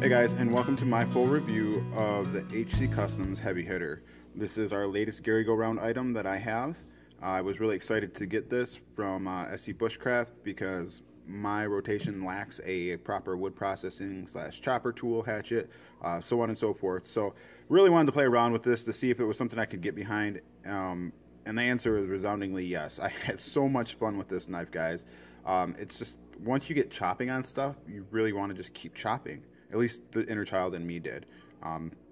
Hey guys, and welcome to my full review of the HC Customs Heavy Hitter. This is our latest Geary go-round item that I have. I was really excited to get this from SC Bushcraft because my rotation lacks a proper wood processing / chopper tool, hatchet, so on and so forth. So really wanted to play around with this to see if it was something I could get behind, and the answer is resoundingly yes. I had so much fun with this knife, guys. It's just, once you get chopping on stuff, you really want to just keep chopping. At least the inner child in me did.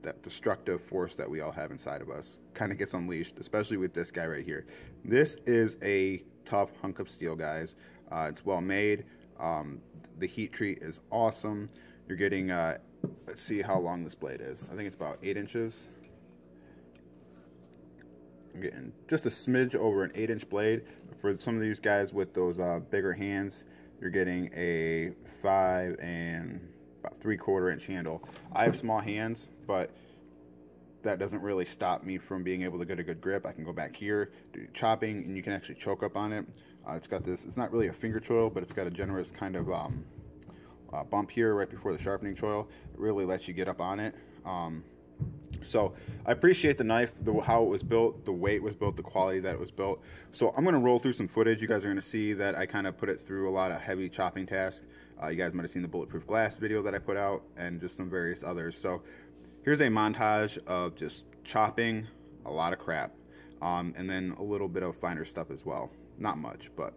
That destructive force that we all have inside of us kind of gets unleashed, especially with this guy right here. This is a tough hunk of steel, guys. It's well made. The heat treat is awesome. You're getting, let's see how long this blade is. I think it's about 8 inches. I'm getting just a smidge over an 8-inch blade. For some of these guys with those bigger hands, you're getting a 5 and about 3/4 inch handle. I have small hands, but that doesn't really stop me from being able to get a good grip. I can go back here, do chopping, and you can actually choke up on it. It's got this, it's not really a finger choil, but it's got a generous kind of bump here right before the sharpening choil. It really lets you get up on it. So I appreciate the knife, how it was built, the way it was built, the quality that it was built. So I'm going to roll through some footage. You guys are going to see that I kind of put it through a lot of heavy chopping tasks. You guys might have seen the bulletproof glass video that I put out and just some various others. So here's a montage of just chopping a lot of crap, and then a little bit of finer stuff as well. Not much, but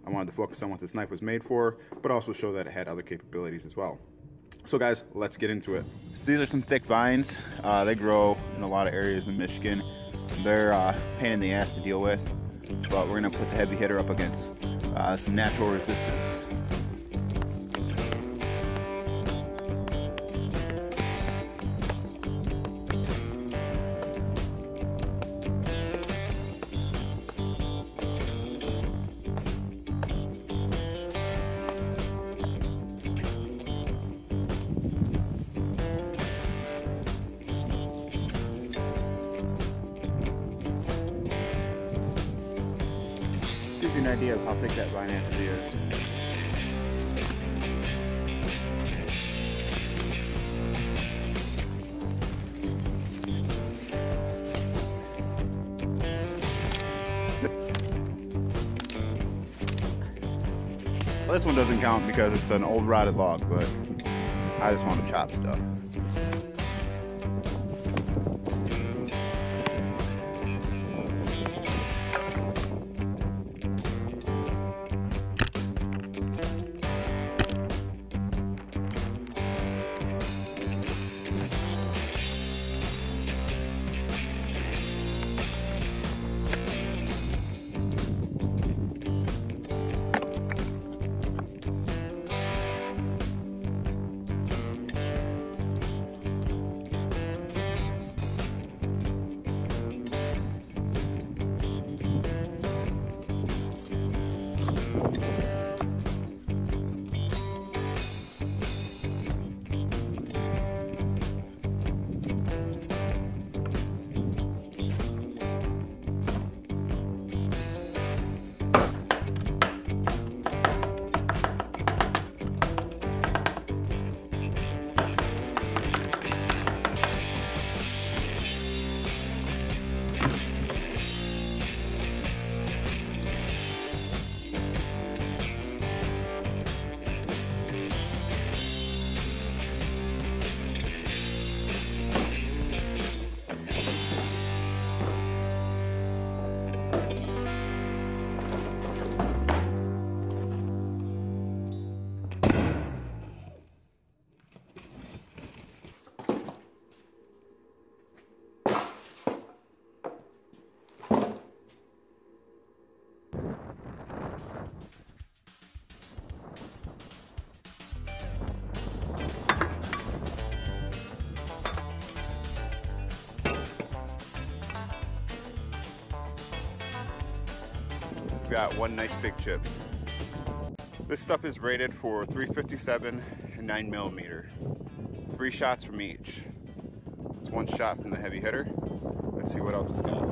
I wanted to focus on what this knife was made for, but also show that it had other capabilities as well. So guys, let's get into it. So these are some thick vines. They grow in a lot of areas in Michigan. They're a pain in the ass to deal with, but we're gonna put the heavy hitter up against some natural resistance. Gives you an idea of how thick that vine actually is. Well, this one doesn't count because it's an old rotted log, but I just want to chop stuff. Got one nice big chip. This stuff is rated for 357 and 9mm. 3 shots from each. It's 1 shot from the heavy hitter. Let's see what else it's got.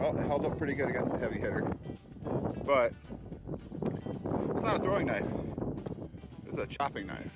Well, it held up pretty good against the heavy hitter, but it's not a throwing knife. It's a chopping knife.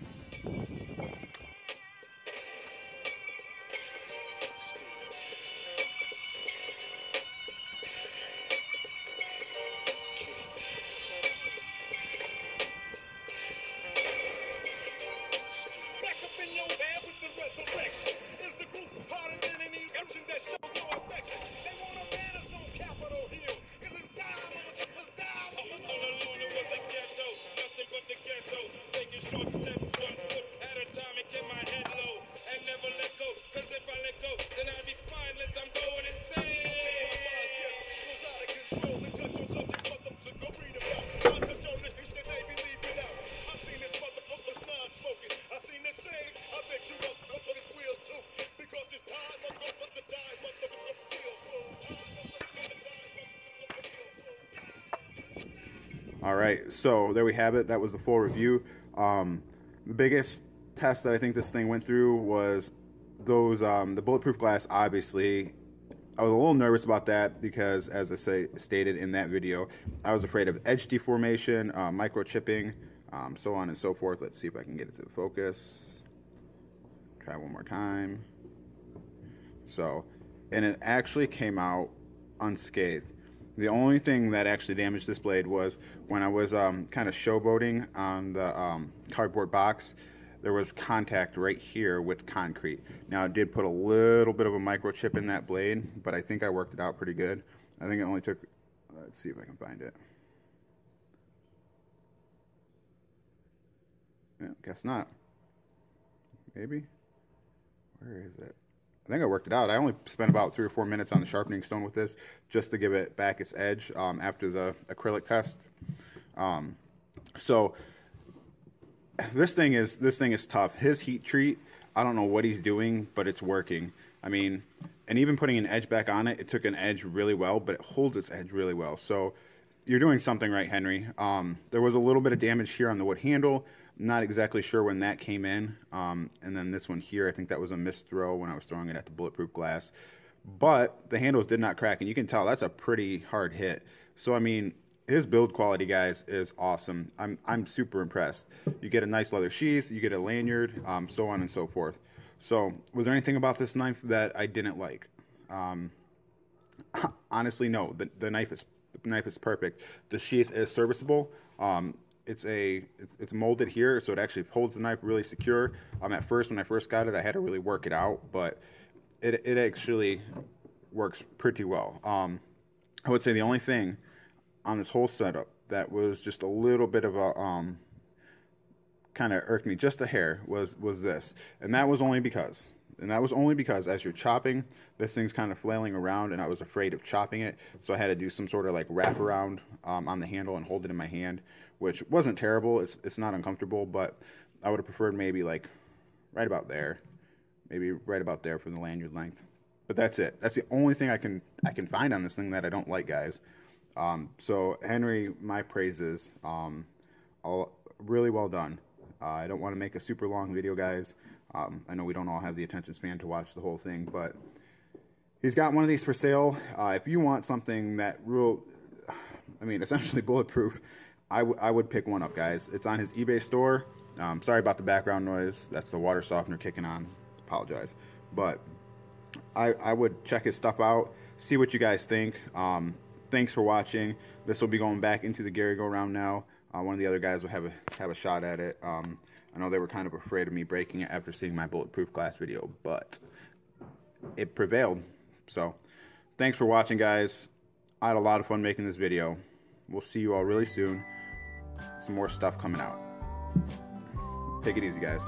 All right, so there we have it. That was the full review. The biggest test that I think this thing went through was those the bulletproof glass. Obviously, I was a little nervous about that because, as I stated in that video, I was afraid of edge deformation, microchipping, so on and so forth. Let's see if I can get it to the focus. Try one more time. So, and it actually came out unscathed. The only thing that actually damaged this blade was when I was kind of showboating on the cardboard box. There was contact right here with concrete. Now, it did put a little bit of a microchip in that blade, but I think I worked it out pretty good. I think it only took, let's see if I can find it. Yeah, guess not. Maybe? Where is it? I think I worked it out. I only spent about 3 or 4 minutes on the sharpening stone with this just to give it back its edge after the acrylic test. So this thing is tough. His heat treat, I don't know what he's doing, but it's working. I mean, and even putting an edge back on it, it took an edge really well, but it holds its edge really well. So you're doing something right, Henry. There was a little bit of damage here on the wood handle. I'm not exactly sure when that came in. And then this one here, I think that was a missed throw when I was throwing it at the bulletproof glass. But the handles did not crack, and you can tell that's a pretty hard hit. So, I mean, his build quality, guys, is awesome. I'm super impressed. You get a nice leather sheath, you get a lanyard, so on and so forth. So, was there anything about this knife that I didn't like? Honestly, no. The knife is perfect. The sheath is serviceable. It's molded here, so it actually holds the knife really secure. At first, when I first got it, I had to really work it out, but it actually works pretty well. I would say the only thing on this whole setup that was just a little bit of a kind of irked me just a hair was this, and that was only because as you're chopping, this thing's kind of flailing around, and I was afraid of chopping it, so I had to do some sort of like wrap around on the handle and hold it in my hand, which wasn't terrible. It's not uncomfortable, but I would have preferred maybe like right about there, maybe right about there for the lanyard length. But that's it. That's the only thing I can find on this thing that I don't like, guys. So Henry, my praises. Really well done. I don't want to make a super long video, guys. I know we don't all have the attention span to watch the whole thing, but he's got one of these for sale. If you want something that essentially bulletproof, I would pick one up, guys. It's on his eBay store. Sorry about the background noise. That's the water softener kicking on. Apologize. But I would check his stuff out, see what you guys think. Thanks for watching. This will be going back into the Geary go-round now. One of the other guys will have a shot at it. I know they were kind of afraid of me breaking it after seeing my bulletproof glass video, but it prevailed. So thanks for watching, guys. I had a lot of fun making this video. We'll see you all really soon. Some more stuff coming out. Take it easy, guys.